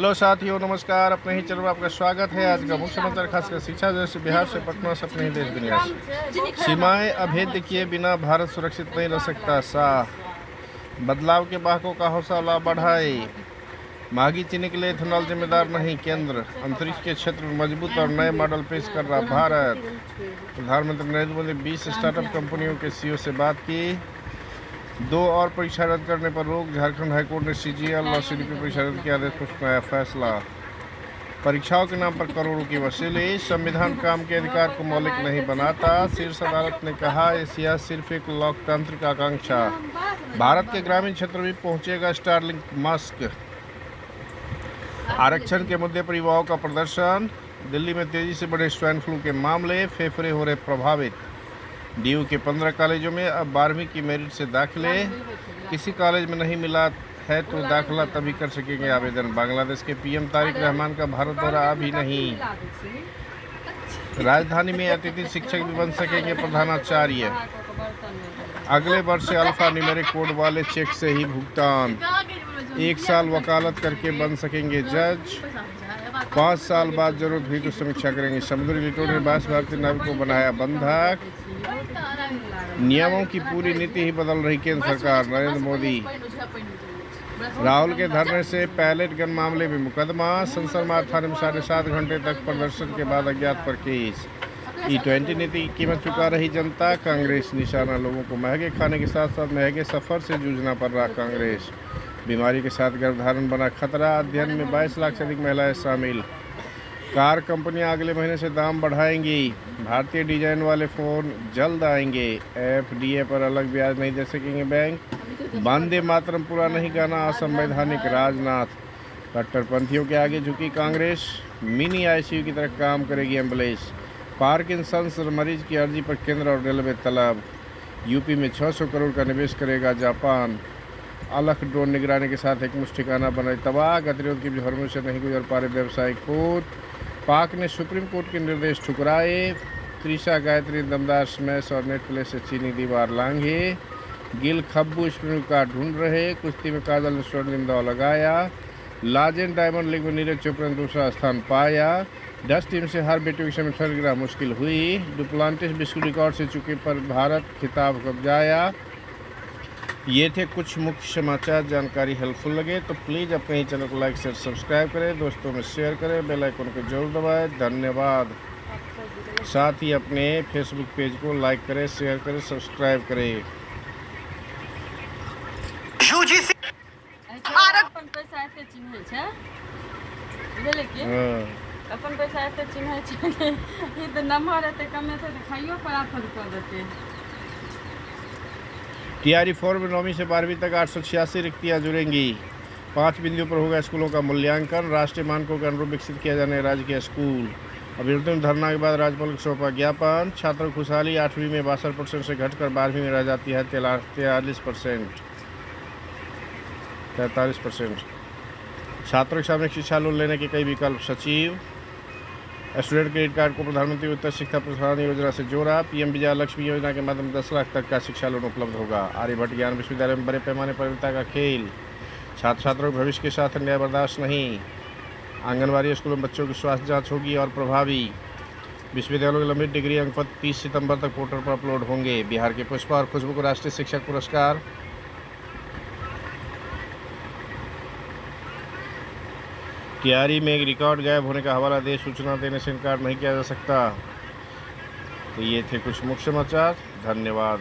Hello साथियों, नमस्कार। अपने ही चैनल में आपका स्वागत है। आज का मुख्य समाचार खासकर शिक्षा जैसे बिहार से पटना से अपने ही देश दुनिया से। सीमाएं अभेद्य किए बिना भारत सुरक्षित नहीं रह सकता। बदलाव के बाहकों का हौसला बढ़ाए। माघी चीनी के लिए इथेनॉल जिम्मेदार नहीं, केंद्र। अंतरिक्ष के क्षेत्र में मजबूत और नए मॉडल पेश कर रहा भारत। प्रधानमंत्री नरेंद्र मोदी 20 स्टार्टअप कंपनियों के सीईओ से बात की। 2 और परीक्षा रद्द करने पर रोक। झारखंड हाईकोर्ट ने सीजीएल और सीडीपी परीक्षा रद्द के आदेश पर सुनाया फैसला। परीक्षाओं के नाम पर करोड़ों की वसूली। संविधान काम के अधिकार को मौलिक नहीं बनाता। शीर्ष अदालत ने कहा, एशिया सिर्फ एक लोकतांत्रिक आकांक्षा। भारत के ग्रामीण क्षेत्र में पहुंचेगा स्टारलिंक मस्क। आरक्षण के मुद्दे पर युवाओं का प्रदर्शन। दिल्ली में तेजी से बढ़े स्वाइन फ्लू के मामले। फेफड़े हो रहे प्रभावित। डीयू के 15 कॉलेजों में अब 12वीं की मेरिट से दाखिले। किसी कॉलेज में नहीं मिला है तो दाखिला तभी कर सकेंगे आवेदन। बांग्लादेश के पीएम तारिक रहमान का भारत दौरा अभी नहीं। राजधानी में अतिथि शिक्षक भी बन सकेंगे प्रधानाचार्य। अगले वर्ष से अल्फा न्यूमेरिक कोड वाले चेक से ही भुगतान। 1 साल वकालत करके बन सकेंगे जज। 5 साल बाद जरूरत हुई तो समीक्षा करेंगे। समुद्री लिटों ने 22 भारतीय नाविकों को बनाया बंधक। नियमों की पूरी नीति ही बदल रही केंद्र सरकार। नरेंद्र मोदी। राहुल के धरने से पैलेट गन मामले में मुकदमा। संसद थाने में 7.5 घंटे तक प्रदर्शन के बाद अज्ञात पर केस। E20 नीति की कीमत चुका रही जनता। कांग्रेस निशाना। लोगों को महंगे खाने के साथ साथ महंगे सफर से जूझना पड़ रहा कांग्रेस। बीमारी के साथ गर्भधारण बना खतरा। अध्ययन में 22 लाख से अधिक महिलाएं शामिल। कार कंपनियां अगले महीने से दाम बढ़ाएंगी। भारतीय डिजाइन वाले फ़ोन जल्द आएंगे। एफडीए पर अलग ब्याज नहीं दे सकेंगे बैंक। वंदे मातरम पूरा नहीं गाना असंवैधानिक। राजनाथ। कट्टरपंथियों के आगे झुकी कांग्रेस। मिनी आईसीयू की तरह काम करेगी एम्बुलेंस। पार्किंसंस मरीज की अर्जी पर केंद्र और रेलवे तलब। यूपी में 600 करोड़ का निवेश करेगा जापान। अलख ड्रोन निगरानी के साथ एक मुष्ठ ठिकाना बनाई तबाह। गतिरोध की हरमुज से नहीं गुजर पा रहे व्यावसायिक पूत। पाक ने सुप्रीम कोर्ट के निर्देश ठुकराए। त्रिशा गायत्री दमदार स्मैश और नेट प्ले से चीनी दीवार लांघे। गिल खब्बू स्प्रिंग का ढूंढ रहे। कुश्ती में काजल ने स्वर्णिम दाव लगाया। लाजेन डायमंड लीग में नीरज चोपड़ा ने दूसरा स्थान पाया। 10 टीम से हर बेटी विषय में 6 ग्राम मुश्किल हुई। डुप्लांटिस विश्व रिकॉर्ड से चुके पर भारत खिताब कब्जाया। ये थे कुछ मुख्य समाचार। जानकारी हेल्पफुल लगे तो प्लीज़ अपने ही चैनल को लाइक शेयर सब्सक्राइब करें। दोस्तों में शेयर करें। बेल आइकन को जरूर दबाएं। धन्यवाद। साथ ही अपने फेसबुक पेज को लाइक करें, शेयर करें, सब्सक्राइब करें। अपन पैसा एते चिन्है छै, बुझलियै कि अपन पैसा एते चिन्है छै कि ई तऽ नम्बर एते कमेतै तऽ खाइयो पर आफर कऽ देतै। टीआरई फॉर्म में 9वीं से 12वीं तक 886 रिक्तियाँ जुड़ेंगी। 5 बिंदुओं पर होगा स्कूलों का मूल्यांकन। राष्ट्रीय मानकों के अनुरूप विकसित किया जाने राजकीय के स्कूल। अभ्यर्थियों ने धरना के बाद राज्यपाल को सौंपा ज्ञापन। छात्रों की खुशहाली। 8वीं में 62% से घटकर 12वीं में रह जाती है 43%। छात्रों के सामने शिक्षा लोन लेने के कई विकल्प। सचिव। स्टूडेंट क्रेडिट कार्ड को प्रधानमंत्री उच्च शिक्षा प्रोत्साहन योजना से जोड़ा। पीएम विजय लक्ष्मी योजना के माध्यम से 10 लाख तक का शिक्षा लोन उपलब्ध होगा। आर्यभट्ट ज्ञान विश्वविद्यालय में बड़े पैमाने पर विविधता का खेल। छात्र छात्राओं के भविष्य के साथ अन्याय बर्दाश्त नहीं। आंगनबाड़ी स्कूलों में बच्चों की स्वास्थ्य जांच होगी और प्रभावी। विश्वविद्यालयों के लंबित डिग्री अंकपत्र 30 सितंबर तक पोर्टल पर अपलोड होंगे। बिहार के पुष्पा और खुशबू को राष्ट्रीय शिक्षक पुरस्कार। टीआरई में एक रिकॉर्ड गायब होने का हवाला दे सूचना देने से इनकार नहीं किया जा सकता। तो ये थे कुछ मुख्य समाचार। धन्यवाद।